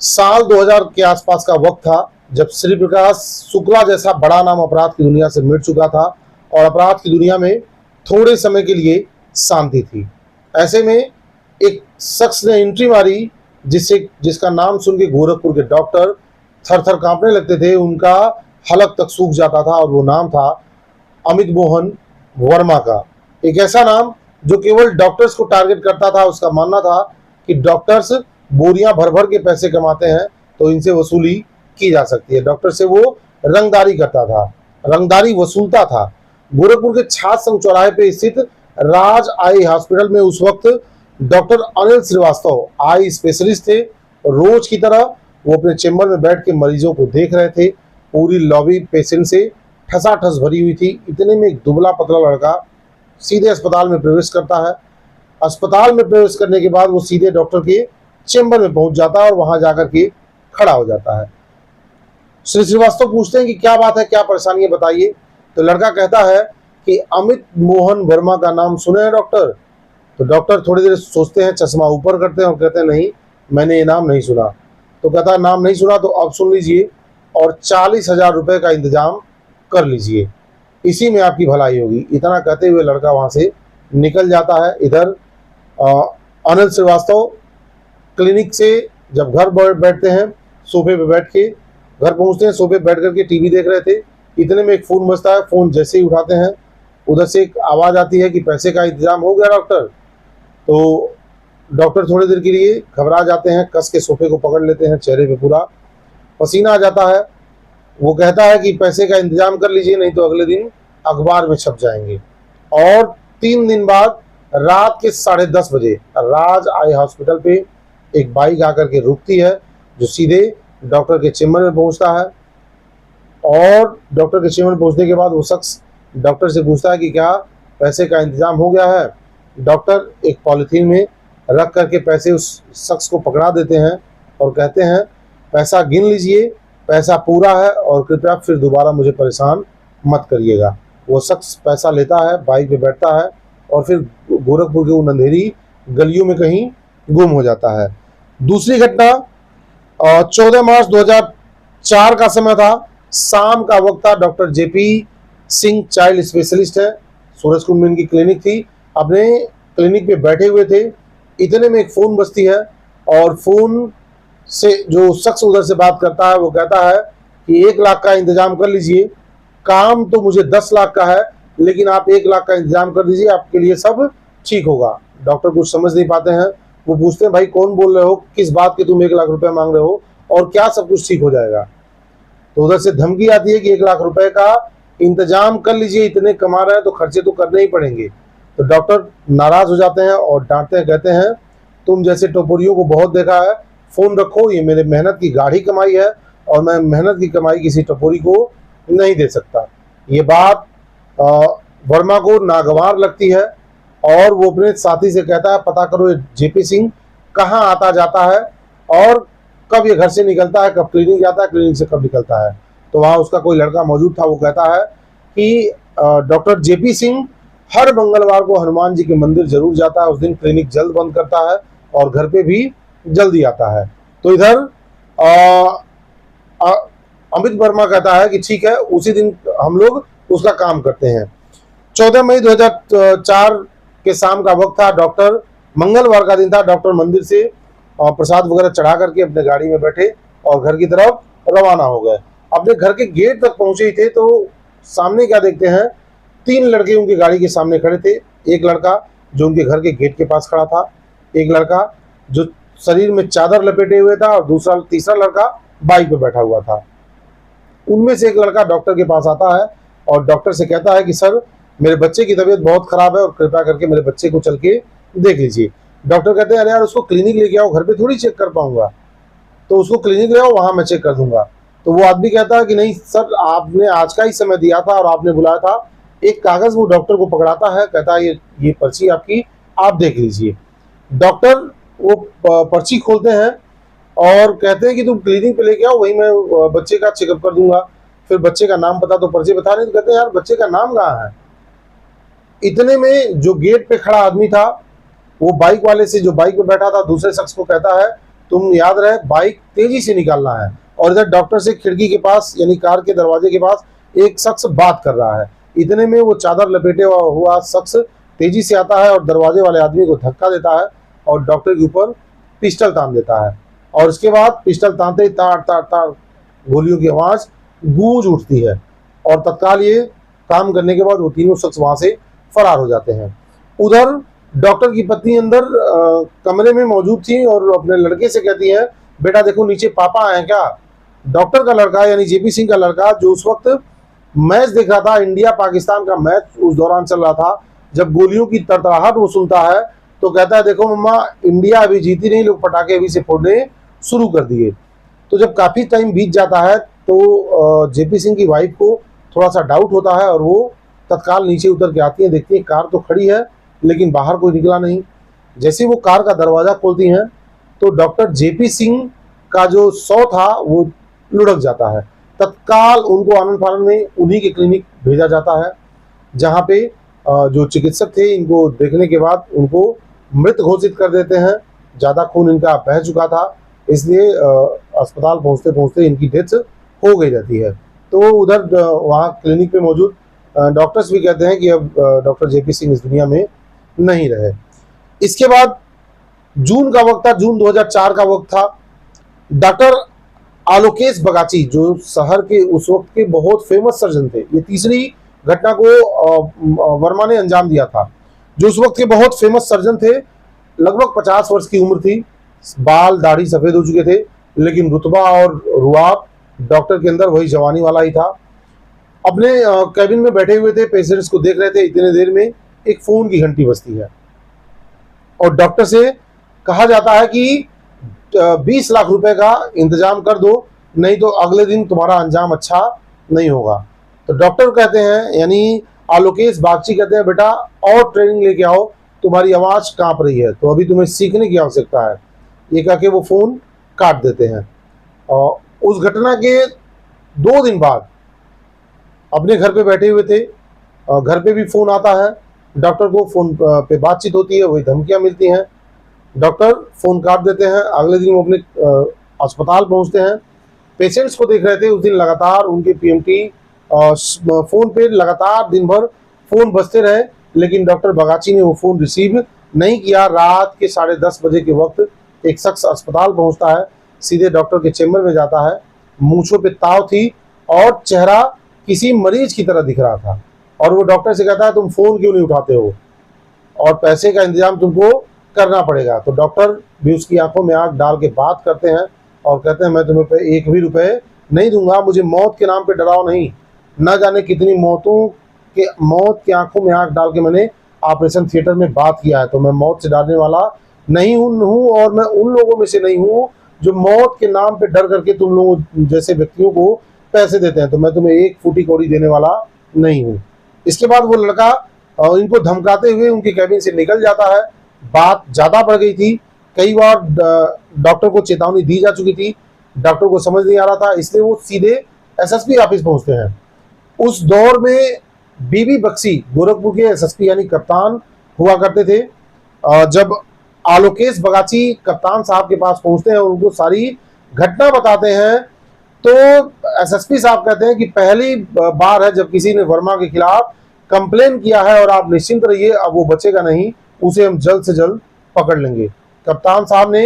साल 2000 के आसपास का वक्त था जब श्री प्रकाश शुक्ला जैसा बड़ा नाम अपराध की दुनिया से मिट चुका था और अपराध की दुनिया में थोड़े समय के लिए शांति थी। ऐसे में एक शख्स ने एंट्री मारी जिसका नाम सुन के गोरखपुर के डॉक्टर थर थर कांपने लगते थे, उनका हलक तक सूख जाता था, और वो नाम था अमित मोहन वर्मा का। एक ऐसा नाम जो केवल डॉक्टर्स को टारगेट करता था। उसका मानना था कि डॉक्टर्स बोरियां भर भर के पैसे कमाते हैं तो इनसे वसूली की जा सकती है। डॉक्टर से वो रंगदारी करता था, रंगदारी वसूलता था। गोरखपुर के छात्र संघ चौराहे पे स्थित राज आई हॉस्पिटल में उस वक्त doctor Anil Shrivastava eye specialist थे। रोज की तरह वो अपने चेंबर में बैठ के मरीजों को देख रहे थे। पूरी लॉबी पेशेंट से ठसाठस भरी हुई थी। इतने में एक दुबला पतला लड़का सीधे अस्पताल में प्रवेश करता है। अस्पताल में प्रवेश करने के बाद वो सीधे डॉक्टर के चेंबर में पहुंच जाता है और वहां जाकर के खड़ा हो जाता है। श्री श्रीवास्तव पूछते हैं कि क्या बात है, क्या परेशानी है, बताइए। तो लड़का कहता है कि अमित मोहन वर्मा का नाम सुने हैं डॉक्टर। तो डॉक्टर थोड़ी देर सोचते हैं, चश्मा ऊपर करते हैं और कहते हैं नहीं, मैंने ये नाम नहीं सुना। तो कहता है नाम नहीं सुना तो अब सुन लीजिए और 40,000 रुपये का इंतजाम कर लीजिए, इसी में आपकी भलाई होगी। इतना कहते हुए लड़का वहां से निकल जाता है। इधर अनिल श्रीवास्तव क्लिनिक से जब घर बैठते हैं, सोफे पे बैठ के घर पहुंचते हैं, सोफे पे बैठ करके टीवी देख रहे थे। इतने में एक फ़ोन बजता है। फ़ोन जैसे ही उठाते हैं उधर से एक आवाज़ आती है कि पैसे का इंतजाम हो गया डॉक्टर। तो डॉक्टर थोड़ी देर के लिए घबरा जाते हैं, कस के सोफे को पकड़ लेते हैं, चेहरे पे पूरा पसीना आ जाता है। वो कहता है कि पैसे का इंतजाम कर लीजिए, नहीं तो अगले दिन अखबार में छप जाएंगे। और 3 दिन बाद रात के 10:30 बजे राज आई हॉस्पिटल पे एक बाइक आकर के रुकती है जो सीधे डॉक्टर के चेंबर में पहुंचता है। और डॉक्टर के चेंबर में पहुंचने के बाद वो शख्स डॉक्टर से पूछता है कि क्या पैसे का इंतजाम हो गया है। डॉक्टर एक पॉलीथीन में रख करके पैसे उस शख्स को पकड़ा देते हैं और कहते हैं पैसा गिन लीजिए, पैसा पूरा है और कृपया फिर दोबारा मुझे परेशान मत करिएगा। वो शख्स पैसा लेता है, बाइक पे बैठता है और फिर गोरखपुर के उन अंधेरी गलियों में कहीं गुम हो जाता है। दूसरी घटना 14 मार्च 2004 का समय था। शाम का वक्त था। Doctor JP Singh child specialist है, सूरज कुंड में इनकी क्लिनिक थी। अपने क्लिनिक पे बैठे हुए थे। इतने में एक फ़ोन बजती है और फ़ोन से जो शख्स उधर से बात करता है वो कहता है कि 1 लाख का इंतजाम कर लीजिए। काम तो मुझे 10 लाख का है, लेकिन आप 1 लाख का इंतजाम कर दीजिए, आपके लिए सब ठीक होगा। डॉक्टर कुछ समझ नहीं पाते हैं। वो पूछते हैं भाई कौन बोल रहे हो, किस बात के तुम 1 लाख रुपए मांग रहे हो और क्या सब कुछ ठीक हो जाएगा। तो उधर से धमकी आती है कि 1 लाख रुपए का इंतजाम कर लीजिए, इतने कमा रहे हैं तो खर्चे तो करने ही पड़ेंगे। तो डॉक्टर नाराज हो जाते हैं और डांटते हैं, कहते हैं तुम जैसे टोपरियों को बहुत देखा है, फ़ोन रखो, ये मेरे मेहनत की गाढ़ी कमाई है और मैं मेहनत की कमाई किसी टपोरी को नहीं दे सकता। ये बात वर्मा को नागवार लगती है और वो अपने साथी से कहता है पता करो ये जेपी सिंह कहाँ आता जाता है और कब ये घर से निकलता है, कब क्लिनिक जाता है, क्लिनिक से कब निकलता है। तो वहाँ उसका कोई लड़का मौजूद था। वो कहता है कि डॉक्टर जेपी सिंह हर मंगलवार को हनुमान जी के मंदिर जरूर जाता है, उस दिन क्लिनिक जल्द बंद करता है और घर पे भी जल्दी आता है। तो इधर अमित वर्मा कहता है कि ठीक है, उसी दिन हम लोग उसका काम करते हैं। 14 मई 2004 के शाम का वक्त था। डॉक्टर मंगलवार का दिन था। डॉक्टर मंदिर से प्रसाद वगैरह चढ़ा करके अपने गाड़ी में बैठे और घर की तरफ रवाना हो गए। अपने घर के गेट तक पहुंचे ही थे तो सामने क्या देखते हैं, 3 लड़के उनकी गाड़ी के सामने खड़े थे। एक लड़का जो उनके घर के गेट के पास खड़ा था, एक लड़का जो शरीर में चादर लपेटे हुए था और तीसरा लड़का बाइक पे बैठा हुआ था। उनमें से एक लड़का डॉक्टर के पास आता है और डॉक्टर से कहता है कि सर मेरे बच्चे की तबीयत बहुत खराब है और कृपया करके मेरे बच्चे को चल के देख लीजिए। डॉक्टर कहते हैं अरे यार उसको क्लिनिक लेके आओ, घर पे थोड़ी चेक कर पाऊंगा। तो उसको क्लिनिक ले आओ, वहां मैं चेक कर दूंगा। तो वो आदमी कहता है कि नहीं सर, आपने आज का ही समय दिया था और आपने बुलाया था। एक कागज वो डॉक्टर को पकड़ाता है, कहता है ये पर्ची आपकी, आप देख लीजिए। डॉक्टर वो पर्ची खोलते हैं और कहते हैं कि तुम क्लिनिक पे लेके आओ, वही मैं बच्चे का चेकअप कर दूंगा। फिर बच्चे का नाम पता तो पर्ची बता नहीं, तो कहते हैं यार बच्चे का नाम कहाँ है। इतने में जो गेट पे खड़ा आदमी था वो बाइक वाले से, जो बाइक पे बैठा था, दूसरे शख्स को कहता है तुम याद रहे बाइक तेजी से निकालना है, और इधर डॉक्टर से खिड़की के पास यानी कार के दरवाजे के पास एक शख्स बात कर रहा है। इतने में वो चादर लपेटे हुआ शख्स तेजी से आता है और दरवाजे वाले आदमी को धक्का देता है और डॉक्टर के ऊपर पिस्टल तान देता है। और उसके बाद पिस्टल तानते ही तार तार तार गोलियों की आवाज गूंज उठती है, और तत्काल ये काम करने के बाद वो तीनों शख्स वहां से फरार हो जाते हैं। उधर डॉक्टर की पत्नी अंदर कमरे में मौजूद थी और अपने लड़के से कहती है, बेटा देखो नीचे पापा आए क्या। डॉक्टर का लड़का यानी जेपी सिंह का लड़का, जो उस वक्त मैच देख रहा था, इंडिया पाकिस्तान का मैच उस दौरान चल रहा था, जब गोलियों की तड़तड़ाहट वो सुनता है तो कहता है, देखो मम्मा इंडिया अभी जीती नहीं, लोग पटाखे अभी से फोड़ने शुरू कर दिए। तो जब काफी टाइम बीत जाता है तो जेपी सिंह की वाइफ को थोड़ा सा डाउट होता है और वो तत्काल नीचे उतर के आती है, देखती है कार तो खड़ी है लेकिन बाहर कोई निकला नहीं। जैसे वो कार का दरवाजा खोलती हैं तो डॉक्टर जेपी सिंह का जो शव था वो लुढ़क जाता है। तत्काल उनको आनंद फानंद में उन्हीं के क्लिनिक भेजा जाता है, जहाँ पे जो चिकित्सक थे इनको देखने के बाद उनको मृत घोषित कर देते हैं। ज़्यादा खून इनका बह चुका था, इसलिए अस्पताल पहुँचते पहुँचते इनकी डेथ हो गई रहती है। तो उधर वहाँ क्लिनिक पे मौजूद डॉक्टर्स भी कहते हैं कि अब डॉक्टर जेपी सिंह इस दुनिया में नहीं रहे। इसके बाद जून का वक्त था, जून 2004 का वक्त था। डॉक्टर आलोकेश बगाची जो शहर के उस वक्त के बहुत फेमस सर्जन थे, ये तीसरी घटना को वर्मा ने अंजाम दिया था। जो उस वक्त के बहुत फेमस सर्जन थे, लगभग 50 वर्ष की उम्र थी, बाल दाढ़ी सफेद हो चुके थे, लेकिन रुतबा और रुआब डॉक्टर के अंदर वही जवानी वाला ही था। अपने कैबिन में बैठे हुए थे, पेशेंट्स को देख रहे थे। इतने देर में एक फोन की घंटी बजती है और डॉक्टर से कहा जाता है कि 20 लाख रुपए का इंतजाम कर दो, नहीं तो अगले दिन तुम्हारा अंजाम अच्छा नहीं होगा। तो डॉक्टर कहते हैं, यानी आलोकेश बागची कहते हैं, बेटा और ट्रेनिंग लेके आओ, तुम्हारी आवाज कांप रही है, तो अभी तुम्हें सीखने की आवश्यकता है। ये कह के वो फोन काट देते हैं। और उस घटना के 2 दिन बाद अपने घर पे बैठे हुए थे, घर पे भी फोन आता है, डॉक्टर को फोन पे बातचीत होती है, वही धमकियां मिलती हैं। डॉक्टर फोन काट देते हैं। अगले दिन वो अपने अस्पताल पहुंचते हैं। पेशेंट्स को देख रहे थे, उस दिन लगातार उनके पीएमटी फोन पे लगातार दिन भर फोन बजते रहे, लेकिन डॉक्टर बगाची ने वो फोन रिसीव नहीं किया। रात के 10:30 बजे के वक्त एक शख्स अस्पताल पहुंचता है, सीधे डॉक्टर के चेम्बर में जाता है। मूंछों पे ताव थी और चेहरा किसी मरीज की तरह दिख रहा था, और वो डॉक्टर से कहता है, तुम फोन क्यों नहीं उठाते हो और पैसे का इंतजाम तुमको करना पड़ेगा। तो डॉक्टर भी उसकी आंखों में आंख डाल के बात करते हैं और कहते हैं, मैं तुम्हें पे 1 भी रुपए नहीं दूंगा, मुझे मौत के नाम पे डराओ नहीं। न जाने कितनी मौत के आंखों में आंख डाल के मैंने ऑपरेशन थिएटर में बात किया है, तो मैं मौत से डरने वाला नहीं हूँ, और मैं उन लोगों में से नहीं हूँ जो मौत के नाम पे डर करके तुम लोगों जैसे व्यक्तियों को पैसे देते हैं। तो मैं तुम्हें 1 फूटी कौड़ी देने वाला नहीं हूँ। इसके बाद वो लड़का इनको धमकाते हुए उनके कैबिन से निकल जाता है। बात ज्यादा बढ़ गई थी, कई बार डॉक्टर को चेतावनी दी जा चुकी थी, डॉक्टर को समझ नहीं आ रहा था, इसलिए वो सीधे एसएसपी ऑफिस पहुंचते हैं। उस दौर में बीबी बख्शी गोरखपुर के एसएसपी यानी कप्तान हुआ करते थे। जब आलोकेश बगाची कप्तान साहब के पास पहुंचते हैं और उनको सारी घटना बताते हैं, तो एसएसपी साहब कहते हैं कि पहली बार है जब किसी ने वर्मा के खिलाफ कंप्लेन किया है, और आप निश्चिंत रहिए, अब वो बचेगा नहीं, उसे हम जल्द से जल्द पकड़ लेंगे। कप्तान साहब ने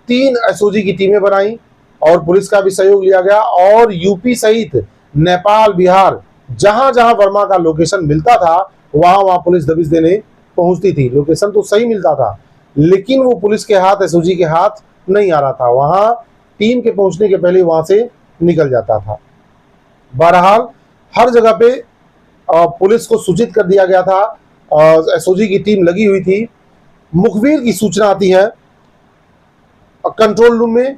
3 एसओजी की टीमें बनाई और पुलिस का भी सहयोग लिया गया, और यूपी सहित नेपाल, बिहार, जहां जहां वर्मा का लोकेशन मिलता था वहां वहां पुलिस दबिश देने पहुंचती थी। लोकेशन तो सही मिलता था, लेकिन वो पुलिस के हाथ, एसओजी के हाथ नहीं आ रहा था, वहां टीम के पहुंचने के पहले वहां से निकल जाता था। बहरहाल हर जगह पे पुलिस को सूचित कर दिया गया था, एसओजी की टीम लगी हुई थी। मुखबिर की सूचना आती है कंट्रोल रूम में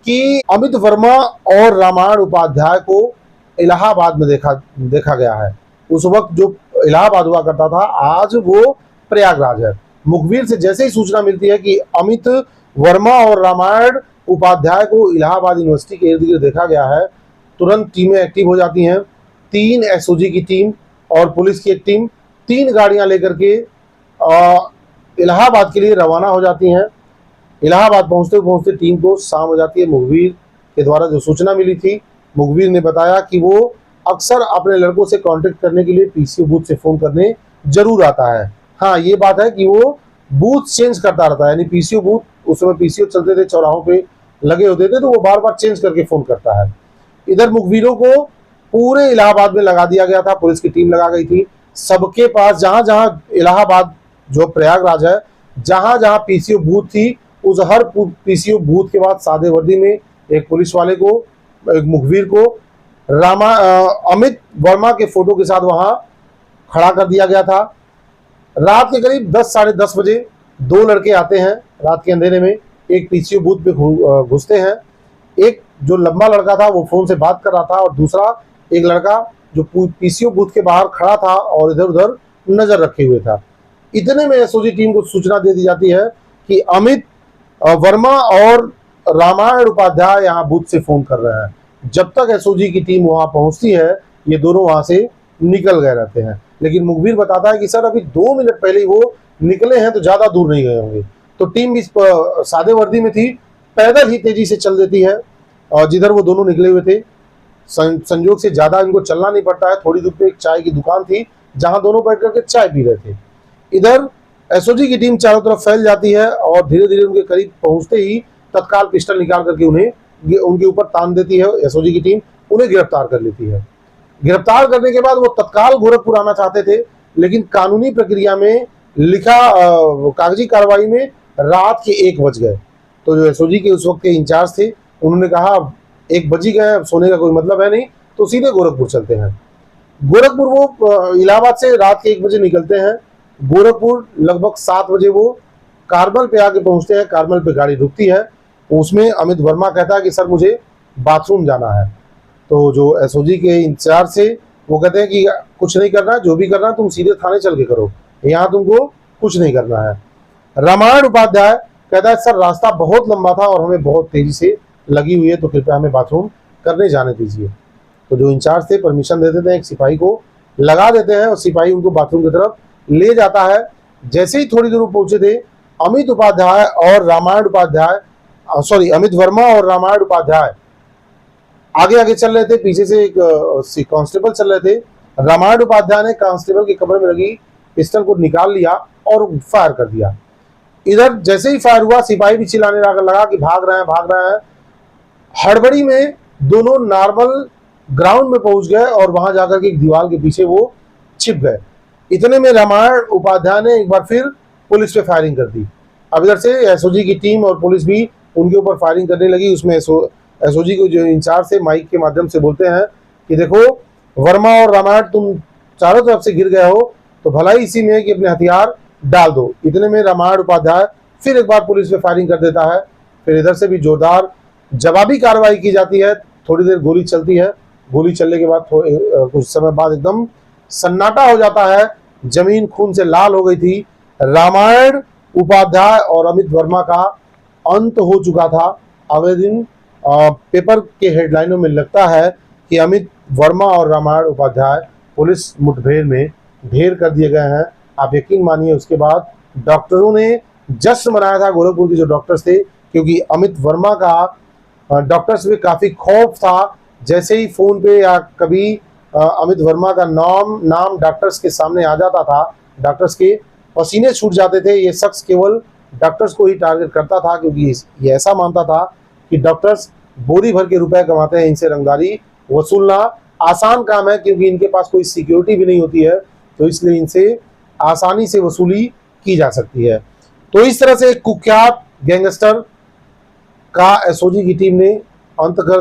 कि अमित वर्मा और रामायण उपाध्याय को इलाहाबाद में देखा गया है। उस वक्त जो इलाहाबाद हुआ करता था, आज वो प्रयागराज है। मुखबिर से जैसे ही सूचना मिलती है कि अमित वर्मा और रामायण उपाध्याय को इलाहाबाद यूनिवर्सिटी के इर्द गिर्द देखा गया है, तुरंत टीमें एक्टिव हो जाती हैं। 3 एसओजी की टीम और पुलिस की एक टीम 3 गाड़ियां लेकर के इलाहाबाद के लिए रवाना हो जाती हैं। इलाहाबाद पहुंचते पहुंचते टीम को शाम हो जाती है। मुखबिर के द्वारा जो सूचना मिली थी, मुखबिर ने बताया कि वो अक्सर अपने लड़कों से कांटेक्ट करने के लिए पीसीओ बूथ से फोन करने जरूर आता है। हाँ, ये बात है कि वो बूथ चेंज करता रहता है, यानी पीसीओ बूथ, उस समय पीसीओ चलते थे, चौराहों पे लगे होते थे, तो वो बार बार चेंज करके फोन करता है। इधर मुखबिरों को पूरे इलाहाबाद में लगा दिया गया था, पुलिस की टीम लगा गई थी। सबके पास जहां जहां इलाहाबाद जो प्रयागराज है, जहां जहां पीसीओ बूथ थी, उस हर पीसीओ बूथ के बाद सादे वर्दी में एक पुलिस वाले को, एक मुखबिर को अमित वर्मा के फोटो के साथ वहां खड़ा कर दिया गया था। रात के करीब 10 साढ़े 10 बजे दो लड़के आते हैं, रात के अंधेरे में एक पीसीओ बूथ पे घुसते हैं। एक जो लंबा लड़का था वो फोन से बात कर रहा था, और दूसरा एक लड़का जो पीसीओ बूथ के बाहर खड़ा था और इधर उधर नजर रखे हुए था। इतने में एसओजी टीम को सूचना दे दी जाती है कि अमित वर्मा और रामायण उपाध्याय यहाँ बूथ से फोन कर रहे हैं। जब तक एसओजी की टीम वहां पहुंचती है, ये दोनों वहां से निकल गए रहते हैं। लेकिन मुखबिर बताता है कि सर अभी 2 मिनट पहले ही वो निकले हैं, तो ज्यादा दूर नहीं गए होंगे। तो टीम भी सादे वर्दी में थी, पैदल ही तेजी से चल देती है और जिधर वो दोनों निकले हुए थे। संयोग से ज्यादा इनको चलना नहीं पड़ता है, थोड़ी दूर पे एक चाय की दुकान थी जहां दोनों बैठ करके चाय पी रहे थे। इधर एसओजी की टीम चारों तरफ फैल जाती है और धीरे धीरे उनके करीब पहुंचते ही तत्काल पिस्टल निकाल करके उनके ऊपर तान देती है एसओजी की टीम, उन्हें गिरफ्तार कर लेती है। गिरफ्तार करने के बाद वो तत्काल गोरखपुर आना चाहते थे, लेकिन कानूनी प्रक्रिया में लिखा कागजी कार्रवाई में रात के 1 बज गए। तो जो एसओजी के उस वक्त के इंचार्ज थे, उन्होंने कहा 1 बज ही गए, सोने का कोई मतलब है नहीं, तो सीधे गोरखपुर चलते हैं। गोरखपुर वो इलाहाबाद से रात के 1 बजे निकलते हैं। गोरखपुर लगभग 7 बजे वो कारमल पे आके पहुंचते हैं। कारमल पे गाड़ी रुकती है, उसमें अमित वर्मा कहता है कि सर मुझे बाथरूम जाना है। तो जो एसओजी के इंचार्ज से वो कहते हैं कि कुछ नहीं करना, जो भी करना तुम सीधे थाने चल के करो, यहाँ तुमको कुछ नहीं करना है। रामायण उपाध्याय कहता है सर रास्ता बहुत लंबा था और हमें बहुत तेजी से लगी हुई है, तो कृपया हमें बाथरूम करने जाने दीजिए। तो जो इंचार्ज थे परमिशन दे देते हैं, एक सिपाही को लगा देते हैं और सिपाही उनको बाथरूम की तरफ ले जाता है। जैसे ही थोड़ी दूर पहुंचे थे, अमित उपाध्याय और रामायण उपाध्याय अमित वर्मा और रामायण उपाध्याय आगे आगे चल रहे थे, पीछे से एक कांस्टेबल चल रहे थे। रामायण उपाध्याय ने कांस्टेबल के कमरे में लगी पिस्टल को निकाल लिया और फायर कर दिया। इधर जैसे ही फायर हुआ, सिपाही भी चिल्लाने लगा कि भाग रहे हैं, भाग रहे हैं। हड़बड़ी में दोनों नॉर्मल ग्राउंड में पहुंच गए और वहां जाकर के एक दीवार के पीछे वो छिप गए। इतने में रामायण उपाध्याय ने एक बार फिर पुलिस पे फायरिंग कर दी। अब इधर से एसओजी की टीम और पुलिस भी उनके ऊपर फायरिंग करने लगी। उसमें एसओजी को जो इंचार्ज से माइक के माध्यम से बोलते हैं कि देखो वर्मा और रामायण तुम चारों तरफ से गिर गए हो, तो भलाई इसी में है कि अपने हथियार डाल दो। इतने में रामायण उपाध्याय फिर एक बार पुलिस पे फायरिंग कर देता है। फिर इधर से भी जोरदार जवाबी कार्रवाई की जाती है। थोड़ी देर गोली चलती है। गोली चलने के बाद कुछ समय बाद एकदम सन्नाटा हो जाता है। जमीन खून से लाल हो गई थी। रामायण उपाध्याय और अमित वर्मा का अंत हो चुका था। अगले दिन पेपर के हेडलाइनों में लगता है कि अमित वर्मा और रामायण उपाध्याय पुलिस मुठभेड़ में ढेर कर दिए गए हैं। आप यकीन मानिए, उसके बाद डॉक्टरों ने जश्न मनाया था, गोरखपुर के जो डॉक्टर्स थे, क्योंकि अमित वर्मा का डॉक्टर्स में काफ़ी खौफ था। जैसे ही फ़ोन पे या कभी अमित वर्मा का नाम डॉक्टर्स के सामने आ जाता था, डॉक्टर्स के पसीने छूट जाते थे। ये शख्स केवल डॉक्टर्स को ही टारगेट करता था, क्योंकि ये ऐसा मानता था कि डॉक्टर्स बोरी भर के रुपए कमाते हैं, इनसे रंगदारी वसूलना आसान काम है, क्योंकि इनके पास कोई सिक्योरिटी भी नहीं होती है, तो इसलिए इनसे आसानी से वसूली की जा सकती है। तो इस तरह से एक कुख्यात गैंगस्टर का एसओजी की टीम ने अंत कर दिया।